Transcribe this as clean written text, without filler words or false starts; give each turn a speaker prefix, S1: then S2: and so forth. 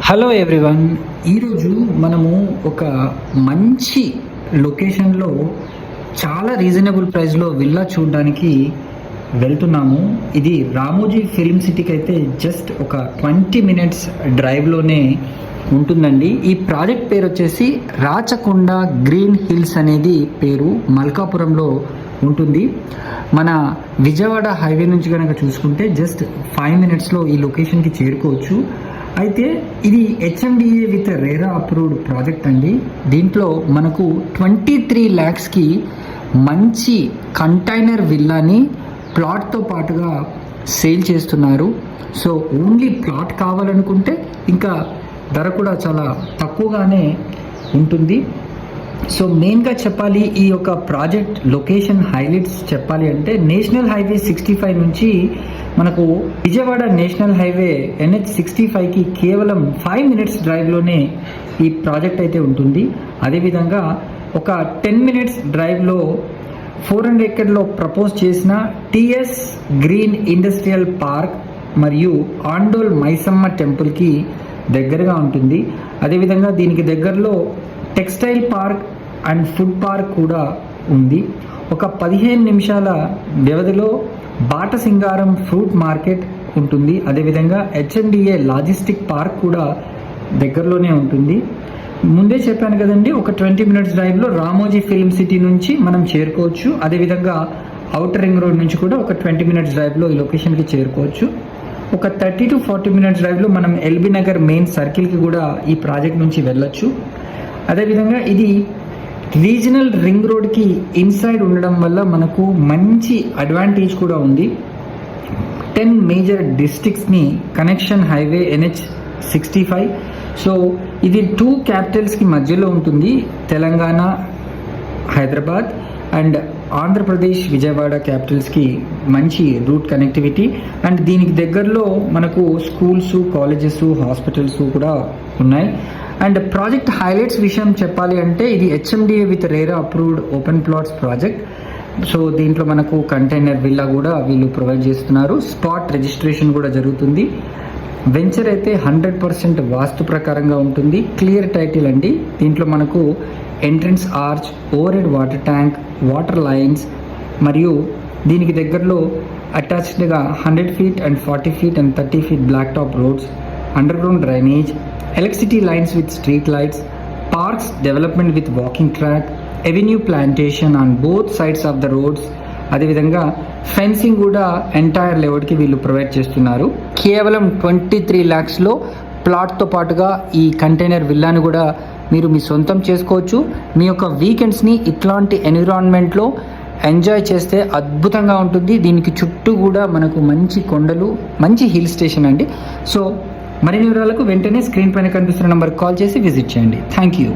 S1: Hello everyone, ఈరోజు మనము ఒక మంచి లొకేషన్లో చాలా రీజనబుల్ ప్రైస్లో విల్లా చూడడానికి వెళ్తున్నాము. ఇది రామోజీ ఫిల్మ్ సిటీకి అయితే జస్ట్ ఒక 20 మినిట్స్ డ్రైవ్లోనే ఉంటుందండి. ఈ ప్రాజెక్ట్ పేరు వచ్చేసి రాచకొండ గ్రీన్ హిల్స్ అనేది పేరు, మల్కాపురంలో ఉంటుంది. మన విజయవాడ హైవే నుంచి కనుక చూసుకుంటే జస్ట్ 5 మినిట్స్లో ఈ లొకేషన్కి చేరుకోవచ్చు. అయితే ఇది HMDA with RERA approved project అండి. దీంట్లో మనకు 23 lakhsకి మంచి కంటైనర్ విల్లాని ప్లాట్తో పాటుగా సేల్ చేస్తున్నారు. సో ఓన్లీ ప్లాట్ కావాలనుకుంటే ఇంకా ధర కూడా చాలా తక్కువగానే ఉంటుంది. సో మెయిన్గా చెప్పాలి, ఈ యొక్క ప్రాజెక్ట్ లొకేషన్ హైలైట్స్ చెప్పాలి అంటే నేషనల్ హైవే 65 నుంచి మనకు విజయవాడ నేషనల్ హైవే NH65కి కేవలం 5 మినిట్స్ డ్రైవ్లోనే ఈ ప్రాజెక్ట్ అయితే ఉంటుంది. అదేవిధంగా ఒక 10 మినిట్స్ డ్రైవ్లో 400 acreలో ప్రపోజ్ చేసిన టిఎస్ గ్రీన్ ఇండస్ట్రియల్ పార్క్ మరియు ఆండోల్ మైసమ్మ టెంపుల్కి దగ్గరగా ఉంటుంది. అదేవిధంగా దీనికి దగ్గరలో textile park and food park కూడా ఉంది. ఒక 15 నిమిషాల వ్యవధిలో బాటసింగారం ఫ్రూట్ మార్కెట్ ఉంటుంది. అదేవిధంగా హెచ్ఎండిఏ లాజిస్టిక్ పార్క్ కూడా దగ్గరలోనే ఉంటుంది. ముందే చెప్పాను కదండి, ఒక 20 మినిట్స్ డ్రైవ్లో రామోజీ ఫిల్మ్ సిటీ నుంచి మనం చేరుకోవచ్చు. అదేవిధంగా అవుటర్ రింగ్ రోడ్ నుంచి కూడా ఒక 20 మినిట్స్ డ్రైవ్లో ఈ లొకేషన్కి చేరుకోవచ్చు. ఒక 30 to 40 మినిట్స్ డ్రైవ్లో మనం ఎల్బీ నగర్ మెయిన్ సర్కిల్కి కూడా ఈ ప్రాజెక్ట్ నుంచి వెళ్ళొచ్చు. అదేవిధంగా ఇది రీజనల్ రింగ్ రోడ్కి ఇన్సైడ్ ఉండడం వల్ల మనకు మంచి అడ్వాంటేజ్ కూడా ఉంది. 10 మేజర్ డిస్ట్రిక్ట్స్ని కనెక్షన్ హైవే NH65. సో ఇది 2 క్యాపిటల్స్కి మధ్యలో ఉంటుంది, తెలంగాణ హైదరాబాద్ అండ్ ఆంధ్రప్రదేశ్ విజయవాడ క్యాపిటల్స్కి మంచి రూట్ కనెక్టివిటీ. అండ్ దీనికి దగ్గరలో మనకు స్కూల్స్, కాలేజెస్, హాస్పిటల్స్ కూడా ఉన్నాయి. అండ్ ప్రాజెక్ట్ హైలైట్స్ విషయం చెప్పాలి అంటే ఇది HMDA with RERA approved open plots project. So దీంట్లో మనకు కంటైనర్ విల్లా కూడా వీళ్ళు ప్రొవైడ్ చేస్తున్నారు. స్పాట్ రిజిస్ట్రేషన్ కూడా జరుగుతుంది. వెంచర్ అయితే 100% వాస్తు ప్రకారంగా ఉంటుంది. క్లియర్ టైటిల్ అండి. దీంట్లో మనకు entrance arch, overhead water tank, water lines మరియు దీనికి దగ్గరలో అటాచ్డ్గా 100 feet and 40 feet and 30 feet black top roads, underground drainage, electricity lines with street lights, parks development with walking track, avenue plantation on both sides of the roads. అదేవిధంగా fencing కూడా entire లేఅవుట్కి వీళ్ళు provide చేస్తున్నారు. కేవలం 23 lakhsలో ప్లాట్తో పాటుగా ఈ container విల్లాను కూడా మీరు మీ సొంతం చేసుకోవచ్చు. మీ యొక్క వీకెండ్స్ని ఇట్లాంటి ఎన్విరాన్మెంట్లో ఎంజాయ్ చేస్తే అద్భుతంగా ఉంటుంది. దీనికి చుట్టూ కూడా మనకు మంచి కొండలు, మంచి హిల్ స్టేషన్ అండి. సో మరిన్ని వివరాలకు వెంటనే స్క్రీన్ పైన కనిపిస్తున్న నంబర్కి కాల్ చేసి విజిట్ చేయండి. Thank you.